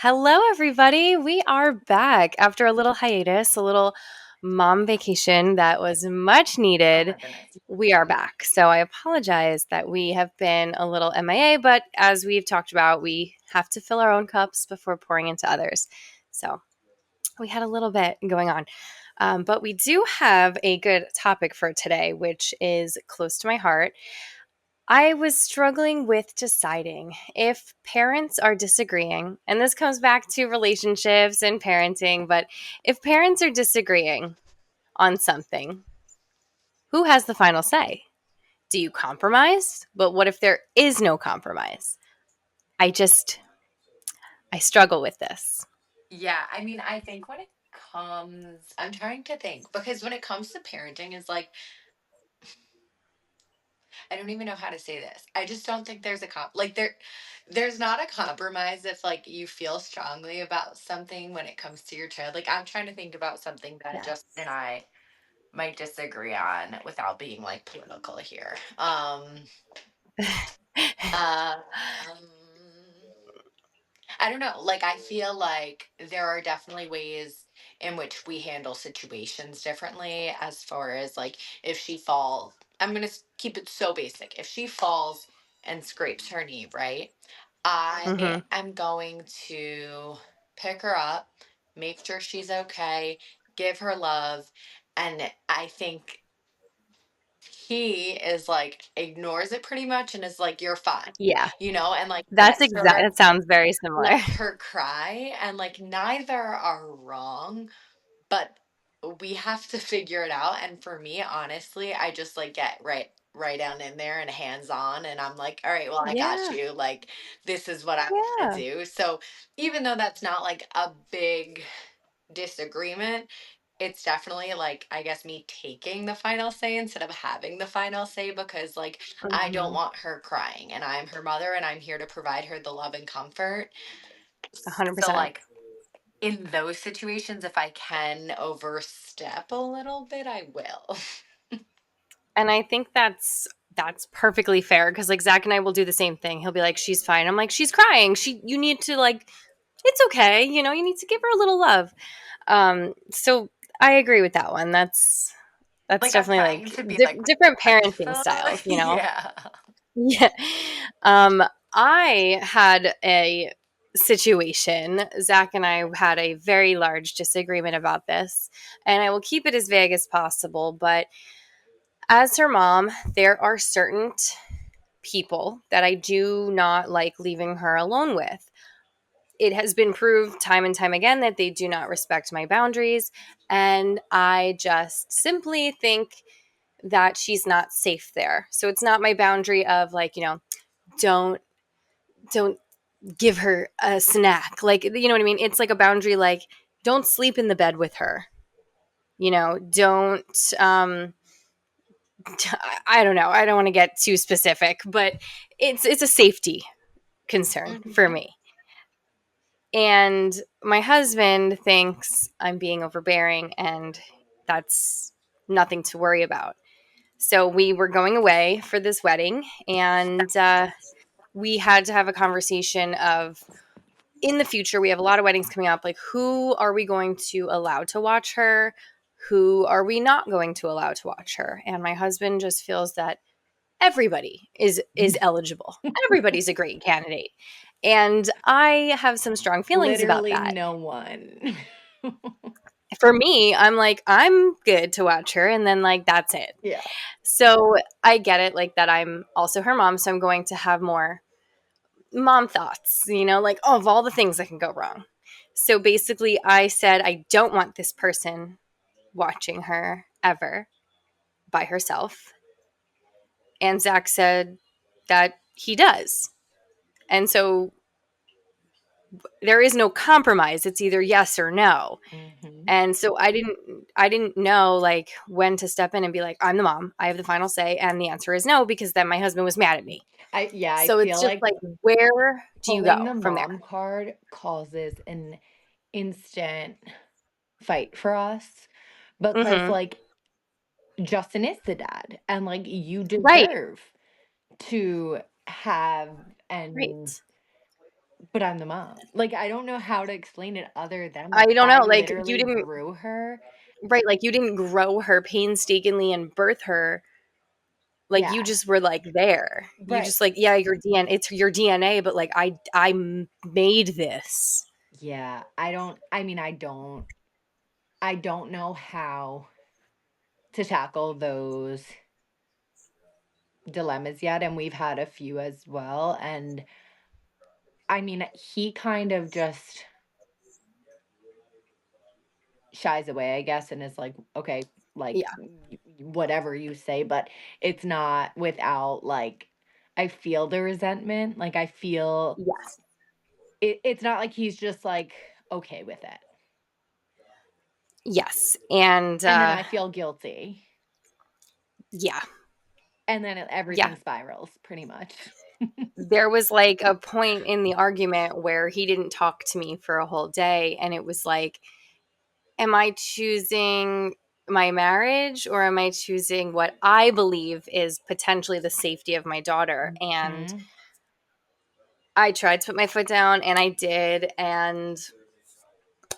Hello, everybody. We are back after a little hiatus, a little mom vacation that was much Oh needed. my goodness. We are back. So I apologize that we have been a little MIA, but as we've talked about, we have to fill our own cups before pouring into others. So we had a little bit going on. But we do have a good topic for today, which is close to my heart. I was struggling with deciding if parents are disagreeing, and this comes back to relationships and parenting, but if parents are disagreeing on something, who has the final say? Do you compromise? But what if there is no compromise? I just, I struggle with this. Yeah, I think when it comes, I'm trying to think because when it comes to parenting, it's like, I don't even know how to say this. I just don't think there's a there's not a compromise if like you feel strongly about something when it comes to your child. Like I'm trying to think about something that Yes. Justin and I might disagree on without being like political here. Uh, um, I don't know. Like, I feel like there are definitely ways in which we handle situations differently as far as like if she falls, I'm going to keep it so basic. If she falls and scrapes her knee, right? I Mm-hmm. am going to pick her up, make sure she's okay, give her love. And I think he is like ignores it pretty much and is like, you're fine, Yeah, and like that's lets exact. her That sounds very similar. lets her cry, and like neither are wrong, but we have to figure it out. And for me, honestly, I just like get right down in there and hands on, and I'm like, all right, well, I got Yeah, you. Like, this is what I want to yeah, do. So even though that's not like a big disagreement, it's definitely like, I guess, me taking the final say instead of having the final say, because like I don't mm-hmm. want her crying, and I'm her mother, and I'm here to provide her the love and comfort. So 100%. like in those situations, if I can overstep a little bit, I will. And I think that's perfectly fair because like Zach and I will do the same thing. He'll be like, "She's fine." I'm like, "She's crying. You need to like, it's okay. You need to give her a little love." So I agree with that one. That's Like I'm definitely trying like to be like different parenting respectful. styles. Yeah. Yeah. Um, I had a situation. Zach and I had a very large disagreement about this, and I will keep it as vague as possible. But as her mom, there are certain people that I do not like leaving her alone with. It has been proved time and time again that they do not respect my boundaries. And I just simply think that she's not safe there. So it's not my boundary of like, don't don't give her a snack. Like, you know what I mean? It's like a boundary like don't sleep in the bed with her. Don't I don't know. I don't want to get too specific, but it's a safety concern for Hmm. me. And my husband thinks I'm being overbearing, and that's nothing to worry about. So we were going away for this wedding, and we had to have a conversation of in the future, we have a lot of weddings coming up. Like, who are we going to allow to watch her? Who are we not going to allow to watch her? And my husband just feels that everybody is eligible. Everybody's a great candidate. And I have some strong feelings about Literally that. no one. For me, I'm like, I'm good to watch her, and then like that's it. Yeah. So I get it, like that I'm also her mom, so I'm going to have more mom thoughts, like oh, of all the things that can go wrong. So basically, I said I don't want this person watching her ever by herself. And Zach said that he does. And so there is no compromise. It's either yes or no. Hmm. And so I didn't know like when to step in and be like, I'm the mom. I have the final say. And the answer is no, because then my husband was mad at me. I So it's feel just like like, where do you pulling go the from there? mom card causes an instant fight for us, because Mm-hmm. like Justin is the dad, and like you Right. deserve to have and Right. but I'm the mom. Like, I don't know how to explain it other than, I like, don't know, I like, you literally didn't grew her. right, like, you didn't grow her painstakingly and birth her, like, you Yeah, just were, like, there. You right. just, like, yeah, your DNA it's your DNA, but, like, made this. Yeah, I don't know how to tackle those dilemmas yet, and we've had a few as well, and, I mean, he kind of just shies away, I guess, and is like, "Okay, like, Yeah, whatever you say," but it's not without, like, I feel the resentment, like, I feel yes, it's not like he's just, like, okay with it, yes, and, and then I feel guilty, yeah, and then yeah. everything spirals pretty much. There was, like, a point in the argument where he didn't talk to me for a whole day, and it was like, am I choosing my marriage or am I choosing what I believe is potentially the safety of my daughter? And Mhm. I tried to put my foot down and I did. And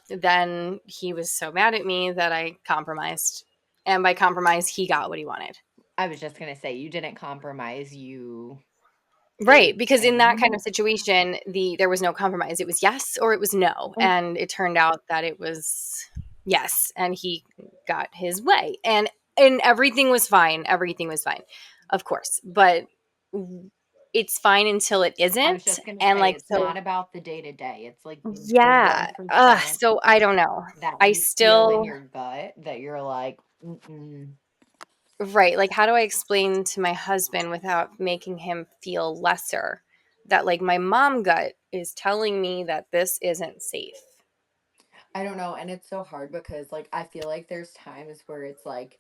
then he was so mad at me that I compromised. And by compromise, he got what he wanted. I was just gonna say, you didn't compromise, you Right, gave because in that kind in. of situation, there was no compromise. It was yes or it was no, Oh, and it turned out that it was yes, and he got his way, and everything was fine. Everything was fine, of course, but it's fine until it I was isn't, just gonna and say, like it's so, not about the day to day, it's, like, the yeah. 1% So I don't know. that I you feel in still your gut that you're like, "Mm-mm." right. Like, how do I explain to my husband without making him feel lesser that like my mom gut is telling me that this isn't safe? I don't know, and it's so hard because, like, I feel like there's times where it's like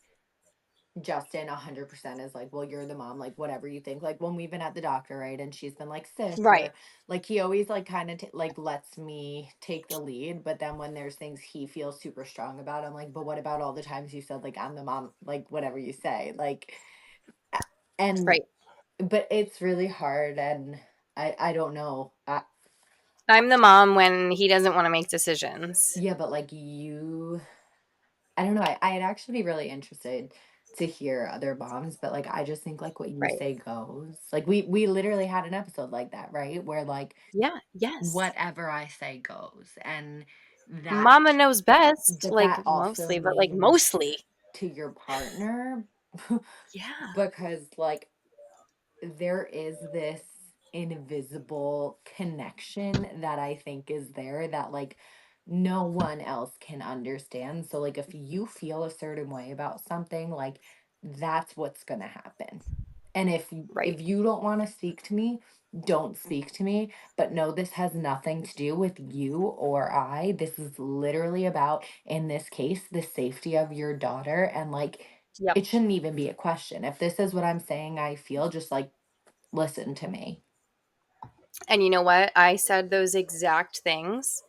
Justin 100% is like, "Well, you're the mom, like, whatever you think." Like, when we've been at the doctor, right, and she's been, like, sick Right. or like, he always, like, kinda like, lets me take the lead, but then when there's things he feels super strong about, I'm like, "But what about all the times you said, like, I'm the mom, like, whatever you say." Like, a and Right. but it's really hard, and I don't know. I'm the mom when he doesn't want to make decisions. Yeah, but, like, I don't know, I'd actually be really interested to hear other moms, but, like, I just think, like, what you Right. say goes. Like, we literally had an episode like that, right? Where, like, Yeah. Yes. whatever I say goes, and that Mama knows best, but like that also mostly, but like means mostly. to your partner Yeah. because, like, there is this invisible connection that I think is there that, like, no one else can understand. So, like, if you feel a certain way about something, like, that's what's going to happen. And Right. if you don't want to speak to me, don't speak to me, but no, this has nothing to do with you or I. This is literally about, in this case, the safety of your daughter, and, like, Yep. it shouldn't even be a question. If this is what I'm saying I feel, just, like, listen to me. And you know what? I said those exact things.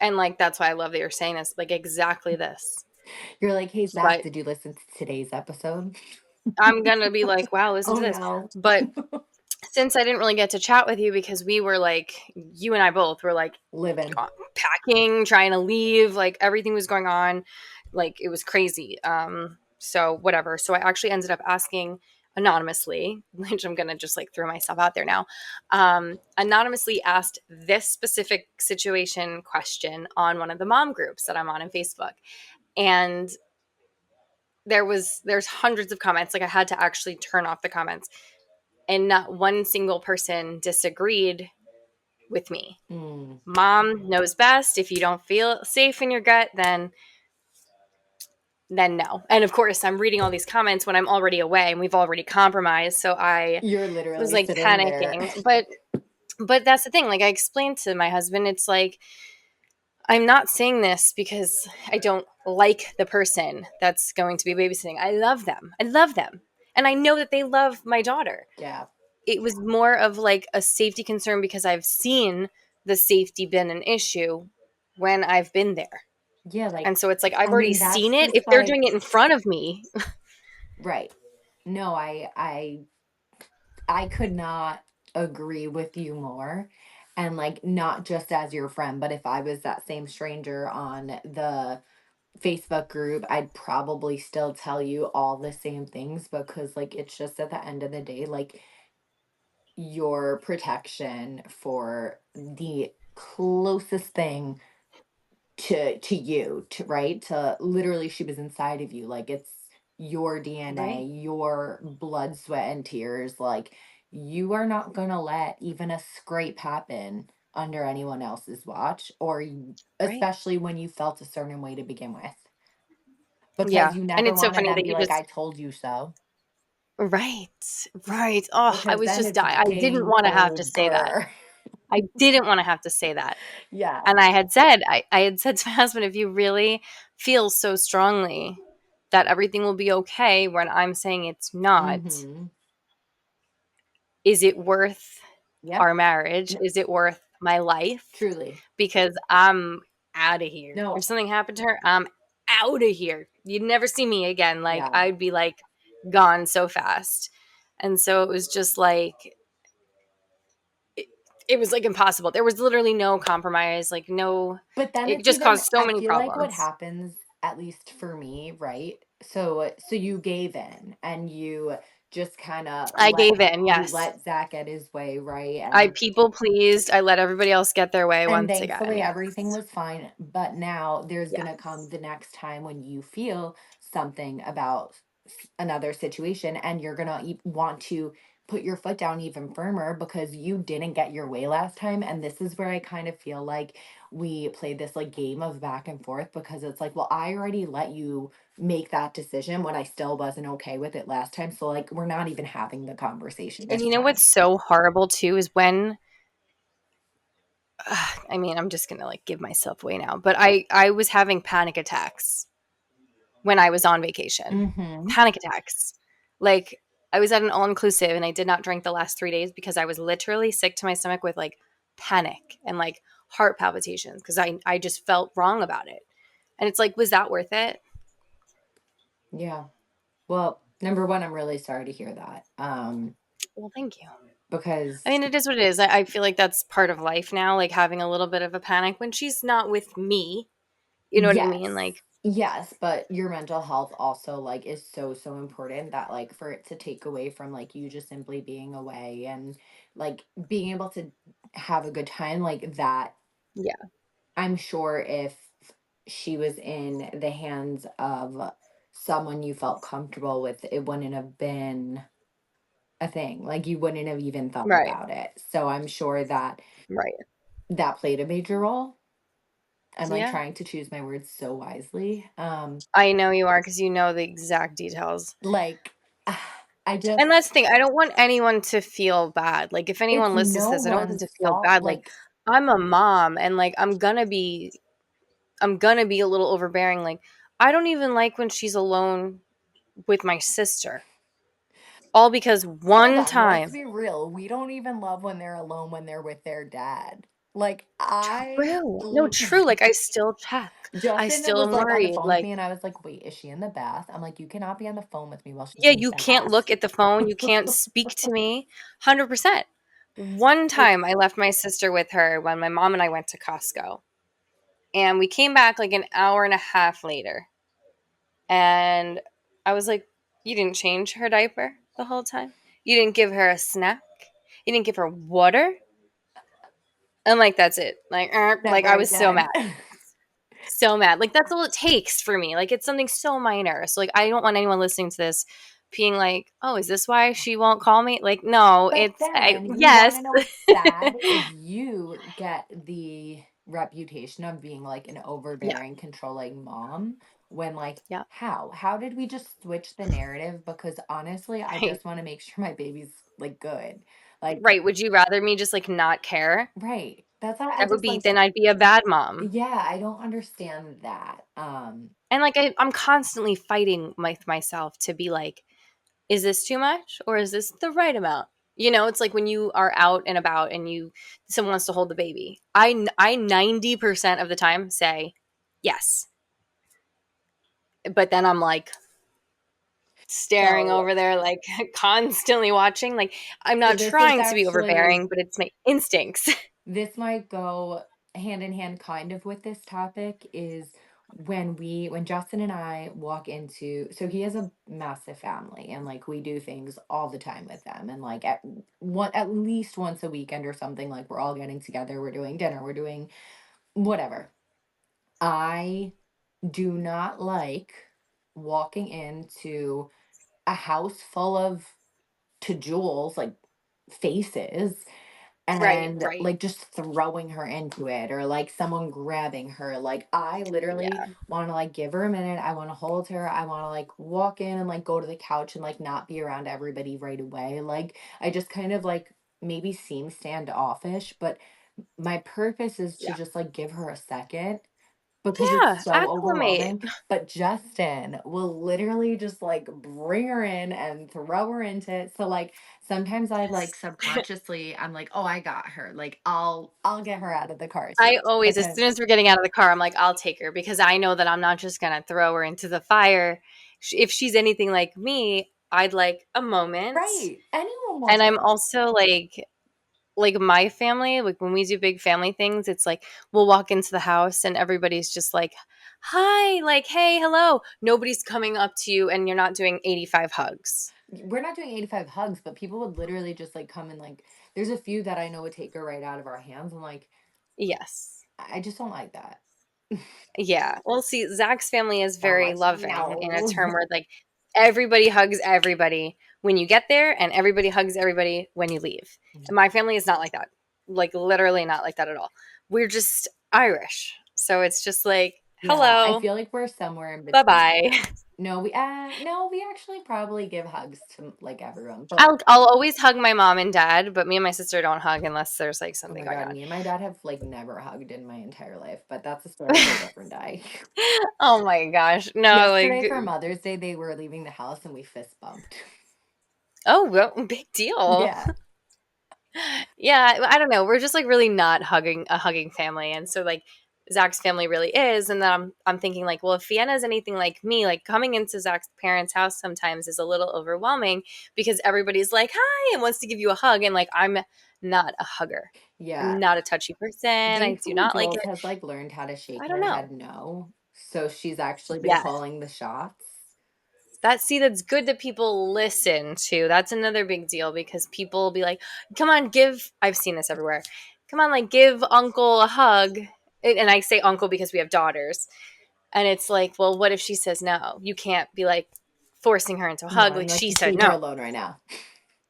And like that's why I love that you're saying this, like exactly this. You're like, "Hey, Zach, But did you listen to today's episode?" I'm gonna be like, wow, listen Oh, to this. no. But since I didn't really get to chat with you because we were like, you and I both were like Living. packing, trying to leave, like everything was going on, like it was crazy. So whatever. So I actually ended up asking anonymously, which I'm gonna just like throw myself out there now. Anonymously asked this specific situation question on one of the mom groups that I'm on in Facebook, and there's hundreds of comments. Like I had to actually turn off the comments, and not one single person disagreed with me. Mm. Mom knows best. If you don't feel safe in your gut, then no. And of course, I'm reading all these comments when I'm already away and we've already compromised. So I You're was literally like sitting there. panicking. But that's the thing. Like I explained to my husband, it's like I'm not saying this because I don't like the person that's going to be babysitting. I love them. I love them. And I know that they love my daughter. Yeah. It was more of like a safety concern because I've seen the safety been an issue when I've been there. Yeah, like, And so it's like I've I already mean, seen that's it. just If they're like doing it in front of me, right. No, I could not agree with you more. And like not just as your friend, but if I was that same stranger on the Facebook group, I'd probably still tell you all the same things because like it's just at the end of the day, like your protection for the closest thing to you, to right? To literally she was inside of you. Like it's your DNA, Right. your blood, sweat, and tears. Like you are not gonna let even a scrape happen under anyone else's watch, or Right. especially when you felt a certain way to begin with. Because Yeah. you And never it's so want to funny then that be you like, I just told you so. right. Right. Oh, I Because was then just it's I didn't game want to have to say that. over. I didn't want to have to say that. Yeah. And I had said to my husband, if you really feel so strongly that everything will be okay when I'm saying it's not, Mm-hmm. is it worth Yep. our marriage? No, Is it worth my life? truly. Because I'm out of here. If No. something happened to her, I'm out of here. You'd never see me again. Like Yeah. I'd be like gone so fast. And so it was just like it, it was like impossible. There was literally no compromise, like no But then it it's just even, caused so I many feel like what problems. happens, at least for me, right? So you gave in and you just kind of I gave in, you yes. let Zach get his way, right? I people pleased. I let everybody else get their way And once again. thankfully Yes. everything was fine, but now there's going to come Yes. the next time when you feel something about another situation, and you're going to want to put your foot down even firmer because you didn't get your way last time. And this is where I kind of feel like we played this like game of back and forth, because it's like, well, I already let you make that decision when I still wasn't okay with it last time, so like we're not even having the conversation And this you know time. what's so horrible too is when I mean, I'm just going to like give myself away now, but I was having panic attacks when I was on vacation. Mhm. Panic attacks. Like I was at an all inclusive and I did not drink the last 3 days because I was literally sick to my stomach with like panic and like heart palpitations because I just felt wrong about it. And it's like, was that worth it? Yeah. Well, number one, I'm really sorry to hear that. Well, thank you. I Because mean, it is what it is. I feel like that's part of life now, like having a little bit of a panic when she's not with me. You know what I mean? yes, Like, yes, but your mental health also like is so so important, that like for it to take away from like you just simply being away and like being able to have a good time like that. yeah, I'm sure if she was in the hands of someone you felt comfortable with, it wouldn't have been a thing. Like you wouldn't have even thought right, about it. So I'm sure that right. that played a major role. I'm like Yeah. trying to choose my words so wisely. I know you are because you know the exact details. Like I just, And that's the thing. I don't want anyone to feel bad. Like, if it's anyone listens to no this, I don't want them one's to feel fault. bad. Like, Like I'm a mom and like I'm gonna be a little overbearing. Like, I don't even like when she's alone with my sister. All because hold one on, let's time. be real. We don't even love when they're alone when they're with their dad. Like I True. No, true. Like, like I still check. I Justin still was am like on the worried. phone with Like, me and I was like, "Wait, is she in the bath?" I'm like, "You cannot be on the phone with me while she's yeah, in the you can't bath." look at the phone. You can't speak to me. 100%. One Like time I left my sister with her when my mom and I went to Costco. And we came back like an hour and a half later. And I was like, you didn't change her diaper the whole time? You didn't give her a snack? You didn't give her water? I'm like, that's it. Like never I was so mad. again. So mad. Like that's all it takes for me. Like it's something so minor. So like I don't want anyone listening to this being like, "Oh, is this why she won't call me?" Like no, But it's then you want yes. to know what's sad is you get the reputation of being like an Yeah. overbearing, controlling mom when like Yeah. how did we just switch the narrative? Because honestly, I Right. just want to make sure my baby's like good. Like Right. Would you rather me just like not care? right. That's why I That would just be like then I'd be a bad mom. yeah, I don't understand that. And like I'm constantly fighting with myself to be like, is this too much or is this the right amount? You know, it's like when you are out and about and someone wants to hold the baby. I 90% of the time say yes, but then I'm like staring So over there, like constantly watching. Like I'm not this is trying to be actually overbearing, but it's my instincts. this might go hand in hand kind of with this topic is when Justin and I walk into, so he has a massive family and like we do things all the time with them and like at least once a weekend or something, like we're all getting together, we're doing dinner, we're doing whatever. I do not like walking into a house full of to Jules like faces Right, and right. like just throwing her into it or like someone grabbing her. Like I literally Yeah, want to like give her a minute. I want to hold her. I want to like walk in and like go to the couch and like not be around everybody right away. Like I just kind of like maybe seem standoffish, but my purpose is to yeah. just like give her a second because it's Yeah, so acclimate. overwhelming. But Justin will literally just like bring her in and throw her into it. So like sometimes I like subconsciously I'm like, oh, I got her. Like I'll get her out of the car I seat always, as because soon as we're getting out of the car, I'm like, I'll take her because I know that I'm not just gonna throw her into the fire. If she's anything like me, I'd like a moment. right. Anyone And wants I'm it. also like my family, like when we do big family things, it's like we'll walk into the house and everybody's just like, "Hi," like, "Hey, hello." Nobody's coming up to you and you're not doing 85 hugs. We're not doing 85 hugs, but people would literally just like come and like there's a few that I know would take her right out of our hands. I'm like, Yes. I just don't like that. Yeah. Well, see, Zach's family is very Gosh, loving in a no. term where like everybody hugs everybody when you get there and everybody hugs everybody when you leave. And my family is not like that. Like literally not like that at all. We're just Irish. So it's just like, Yeah, I "Hello, feel like we're somewhere in between. bye-bye." No, we actually probably give hugs to like everyone. But I'll always hug my mom and dad, but me and my sister don't hug unless there's like oh something my going God, on. me and my dad have like never hugged in my entire life, but that's a story for a different day. Oh my gosh. No, like Yesterday for Mother's Day, they were leaving the house and we fist bumped. oh, well, big deal. Yeah. Yeah, I don't know. We're just like really not hugging family, and so like Zach's family really is. And then I'm thinking like, well, if Vienna's anything like me, like coming into Zach's parents' house sometimes is a little overwhelming because everybody's like hi and wants to give you a hug, and like I'm not a hugger. I'm Yeah. not a touchy person. I do Thankfully, not like Jules it. has like learned how to shake I don't her know. head no. So she's actually been Yes. calling the shots. That's good that people listen to. That's another big deal because people will be like, "Come on, give." I've seen this everywhere. Come on, like give Uncle a hug, and I say Uncle because we have daughters, and it's like, well, what if she says no? You can't be like forcing her into a No, hug. I'm Like like, she just said leave her no, alone right now.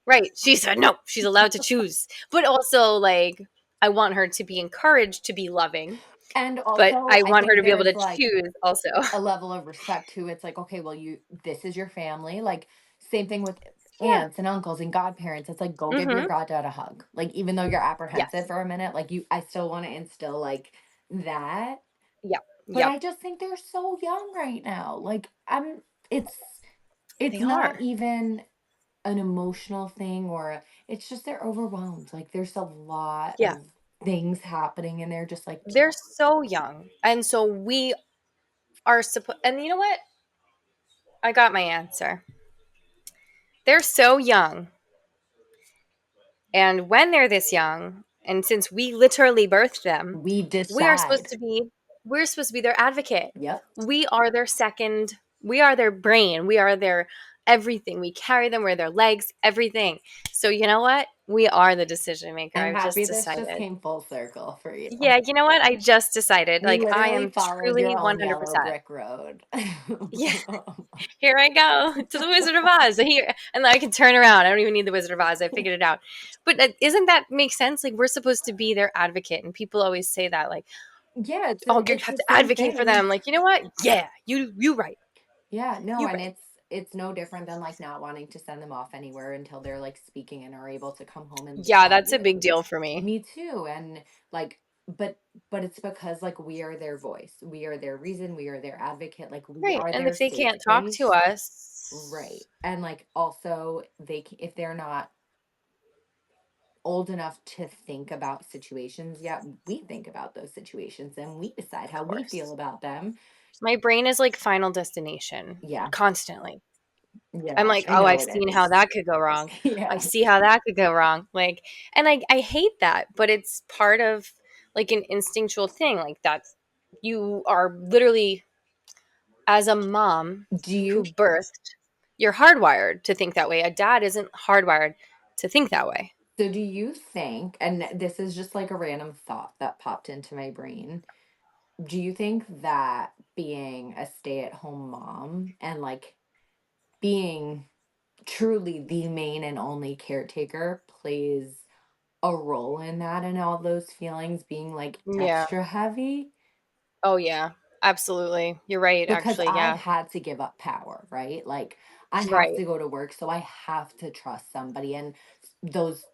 right? She said no. She's allowed to choose, but also like I want her to be encouraged to be loving, And but also, I I want her think to be able there's to like choose also. a level of respect too. It's like, okay, well, this is your family. Like, same thing with Yeah. aunts and uncles and godparents. It's like, go give your Mm-hmm. goddad a hug. Like, even though you're apprehensive Yes. for a minute, like, I still want to instill like that. Yep. But Yep. I just think they're so young right now. Like, it's, They it's not are. even an emotional thing or it's just they're overwhelmed. Like, there's a lot Yeah. of things happening and they're just like, They're so young. And so we are supposed, and you know what? I got my answer. They're so young. And when they're this young, and since we literally birthed them, we we are supposed decide. to be, we're supposed to be their advocate. Yep. We are their second, we are their brain. We are their everything. We carry them, we're their legs, everything. So you know what? We are the decision maker. I'm I've happy just this just decided. came full circle for you. Yeah, you know what? I just decided. You Like, I literally am followed truly your own yellow 100%. brick road. Yeah. Here I go to the Wizard of Oz. Here, and then I can turn around. I don't even need the Wizard of Oz. I figured it out. But isn't that make sense? Like we're supposed to be their advocate, and people always say that, like, Yeah, "Oh, you it's have the to same advocate for thing. them." Like, you know what? Yeah, you right, Yeah, no, you and right. it's no different than like not wanting to send them off anywhere until they're like speaking and are able to come home and Yeah, tell that's a you. big deal for me. Me too. And like, but it's because like we are their voice. We are their reason. We are their advocate. Like we Right, are and their if they safe can't talk to place. us, Right. And like also if they're not old enough to think about situations yet, we think about those situations and we decide of how we feel course, about them. my brain is like Final Destination Yeah. constantly. I'm Yeah, like, I "Oh, know I've it seen how is. that could go wrong. I Yeah. see how that could go wrong." Like, and I hate that, but it's part of like an instinctual thing. Like that's you are literally as a mom Do you who birthed, you're hardwired to think that way. A dad isn't hardwired to think that way. so do you think, and this is just like a random thought that popped into my brain, do you think that being a stay-at-home mom and like being truly the main and only caretaker plays a role in that and all those feelings being like Yeah. extra heavy? Oh yeah. Absolutely. You're right, Because actually. I've Yeah. had to give up power, right? Like I have Right. to go to work, so I have to trust somebody. And those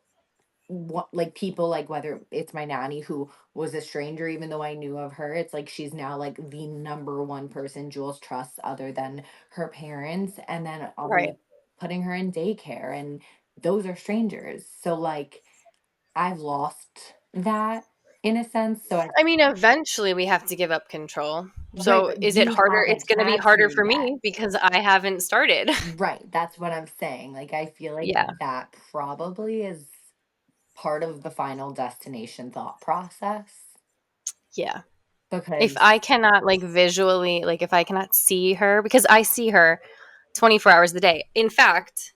what like people like whether it's my nanny who was a stranger even though I knew of her, it's like she's now like the number one person Jules trusts other than her parents. And then I'll Right. be putting her in daycare and those are strangers. So like I've lost that in a sense. So I I mean, eventually we have to give up control. right, So but is it you harder? It's haven't going to be had harder to for yet. me because I haven't started. Right, that's what I'm saying. Like I feel like Yeah. that probably is part of the final destination thought process Yeah. If because I cannot like visually, like if I cannot see her, because I see her 24 hours a day. In fact,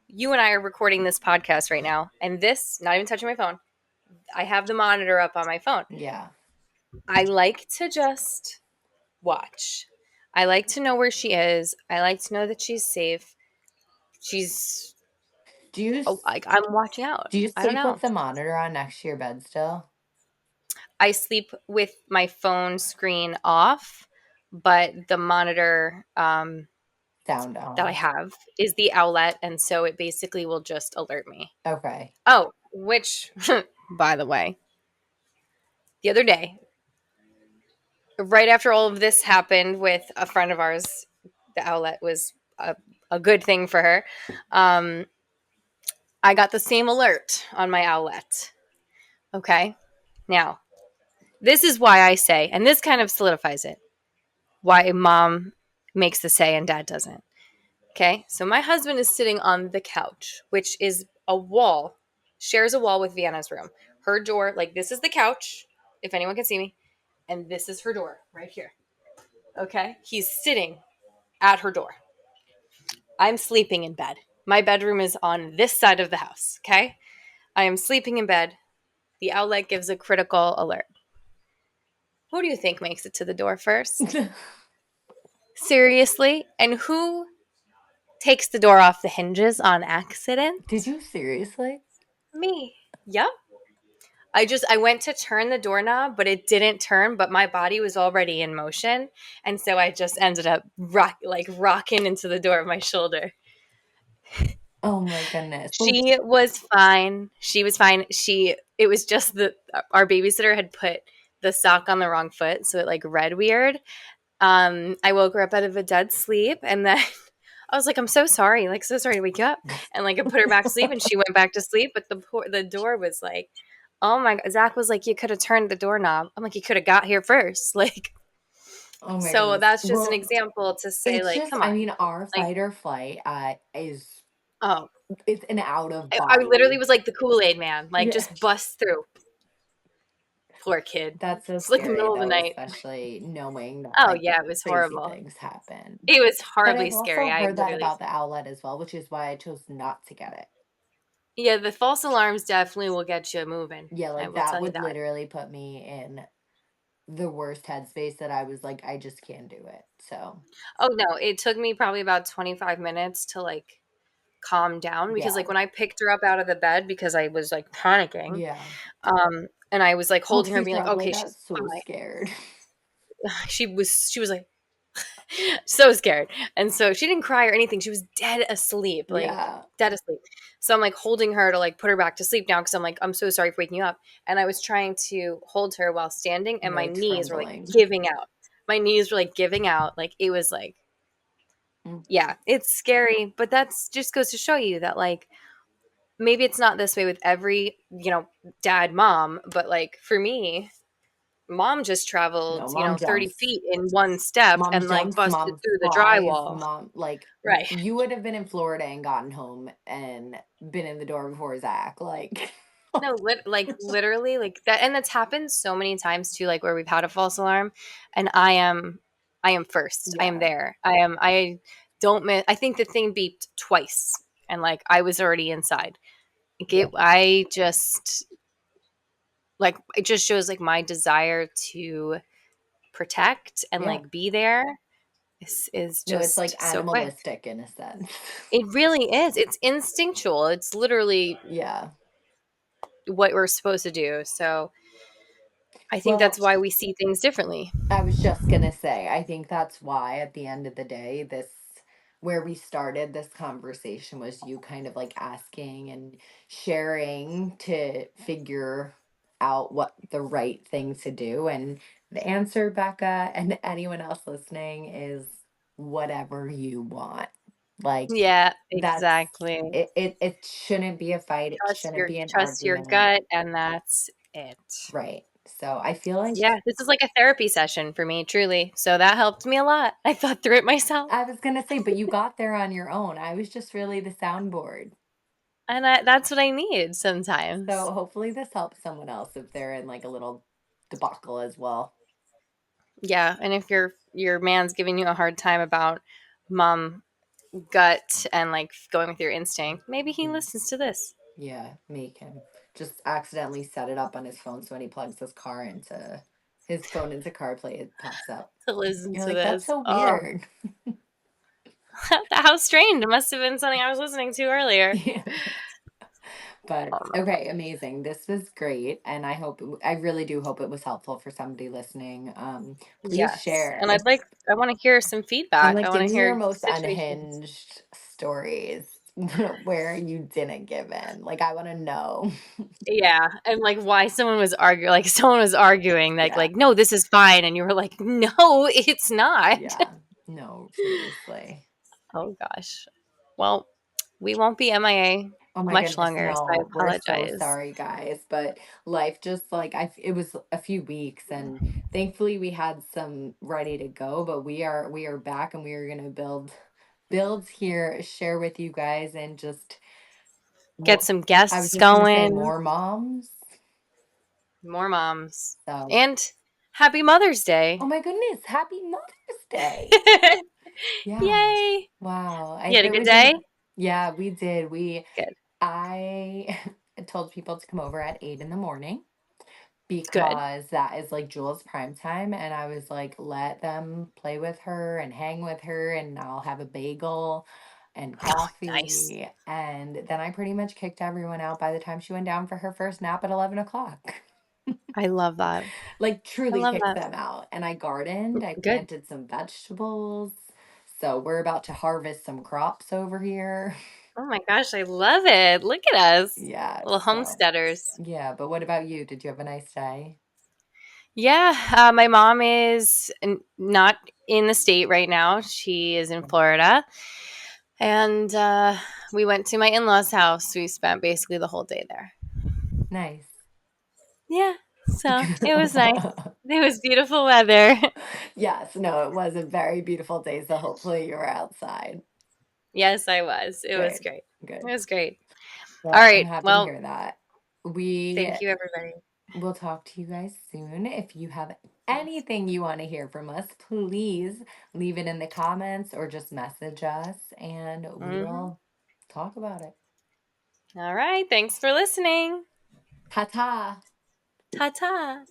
you and I are recording this podcast right now, and this, not even touching my phone, I have the monitor up on my phone. yeah. I like to just watch. I like to know where she is. I like to know that she's safe. She's, Do you oh, s- like, I'm watching out. do you I don't sleep know. with the monitor on next to your bed still? I sleep with my phone screen off, but the monitor Sound that I on. have is the outlet, and so it basically will just alert me. Okay. Oh, which, by the way, the other day, right after all of this happened with a friend of ours, the outlet was a good thing for her. Um, I got the same alert on my outlet. Okay. Now, this is why I say, and this kind of solidifies it, why mom makes the say and dad doesn't. Okay. So my husband is sitting on the couch, which is a wall, shares a wall with Vienna's room. Her door, like this is the couch, if anyone can see me, and this is her door right here. Okay. He's sitting at her door. I'm sleeping in bed. My bedroom is on this side of the house. Okay. I am sleeping in bed. The outlet gives a critical alert. Who do you think makes it to the door first? Seriously? And who takes the door off the hinges on Did accident? you seriously? Me. Yep. I went to turn the doorknob, but it didn't turn, but my body was already in motion, and so I just ended up rocking into the door of my shoulder. Oh my goodness. Well, She was fine. She was fine. She it was just the our babysitter had put the sock on the wrong foot, so it like read weird. I woke her up out of a dead sleep, and then I was like, "I'm so sorry, like so sorry to wake you up," and like I put her back to sleep, and she went back to sleep. But the door was like, oh my god, Zach was like, "You could have turned the doorknob." I'm like, "You could have got here first." Like, oh my so goodness. that's just an Well, example to say, it's like, just come I on, mean our like, fight or flight is oh, it's an out of I literally body. was like the Kool Aid man, like Yeah. just bust through. Poor kid. That's so It's like the scary middle of the though, night. especially knowing that Oh like yeah, it was crazy horrible. things happen. It was But horribly I've scary. also I heard that literally, about the outlet as well, which is why I chose not to get it. yeah, the false alarms definitely will get you moving. Yeah, I like will that tell you would that. literally put me in the worst headspace that I was like, I just can't do it. So, Oh no, it took me probably about 25 minutes to like calm down because yeah. like when I picked her up out of the bed because I was like panicking, Yeah. and I was like Oh, holding her she and being like, probably "Okay, got she's so fine." scared. She was like so scared. And so she didn't cry or anything. She was dead asleep, like Yeah. dead asleep. So I'm like holding her to like put her back to sleep now because I'm like, I'm so sorry for waking you up. And I was trying to hold her while standing, and my Really knees were like trembling. giving out. My knees were like giving out. Like it was like, Mm. yeah, it's scary, but that's just goes to show you that like maybe it's not this way with every, dad, mom, but like for me, Mom just traveled, No, mom 30 jumps. feet in one step Mom and like jumps, busted mom through the flies, drywall. mom, like, Right. you would have been in Florida and gotten home and been in the door before Zach. Like, No, like literally, like that, and that's happened so many times too. Like where we've had a false alarm, and I am first. I am yeah, there. I am. I don't miss. I think the thing beeped twice, and like I was already inside. Like I just like it just shows like my desire to protect and yeah. like be there is No, it's like just so quick. animalistic in a sense. It really is. It's instinctual. It's literally Yeah. what we're supposed to do. So I think that's Well, why we see things differently. I was just gonna say, I think that's why at the end of the day, this where we started this conversation was you kind of like asking and sharing to figure out what the right thing to do. And the answer, Becca, and anyone else listening, is whatever you want. Like Yeah, that's exactly. it shouldn't be a fight, it shouldn't be an Trust your argument. gut, and that's it. Right. So I feel like Yeah, this is like a therapy session for me, truly. So that helped me a lot. I thought through it myself, I was gonna say, but you got there on your own. I was just really the soundboard. and that's what I need sometimes. So hopefully this helps someone else if they're in like a little debacle as well. Yeah, and if your man's giving you a hard time about mom gut and like going with your instinct, maybe he Mhm. listens to this Yeah, make him just accidentally set it up on his phone so when he plugs his phone into CarPlay, it pops up. to listen You're to like, that's this. so Oh, weird. how strange! It must have been something I was listening to earlier. Yeah. But Oh my okay, amazing. This was great, and I really do hope it was helpful for somebody listening. Please Yes. share And if I want to hear some and feedback. I like want give to me your hear most situations. unhinged stories where you didn't give in. Like I want to know. Yeah. And like why someone was arguing, like someone was arguing Yeah. like, no, this is fine. And you were like, no, it's not. Yeah. No, seriously. Oh gosh. Well, we won't be MIA Oh my much goodness, longer. So I no. We're so apologize. sorry, guys, but life just like it was a few weeks and thankfully we had some ready to go, but we are back and we are going to builds here, share with you guys and just Get more some I was guests just going to say going, more moms. more moms. So, And happy Mother's oh Day. my goodness, happy Mother's Day. Yeah. Yay. Wow. You I had a it good was a day? yeah, we did. Good. I told people to come over at 8 in the morning Good. because that is like Jules' prime time. And I was like, let them play with her and hang with her, and I'll have a bagel and Nice. coffee. And then I pretty much kicked everyone out by the time she went down for her first nap at 11 o'clock. I love that. Like, I truly love kicked that. them out. And I gardened, I Good. planted some vegetables. So we're about to harvest some crops over here. Oh my gosh, I love it. Look at us. Yeah. Little So, homesteaders. yeah. But what about you? Did you have a nice day? Yeah, my mom is not in the state right now. She is in Florida. And we went to my in law's house. We spent basically the whole day there. Nice. Yeah, so it was nice. It was beautiful weather. Yes, no, it was a very beautiful day, so hopefully you were outside. Yes, I was. It was Good, great. It good. was great. All Well, I'm right. happy to Well, hear that. We thank you, everybody. will talk to you guys soon. If you have Yes. anything you want to hear from us, please leave it in the comments or just message us and we Hmm. will talk about it. All right. Thanks for listening. Ta ta. Ta ta.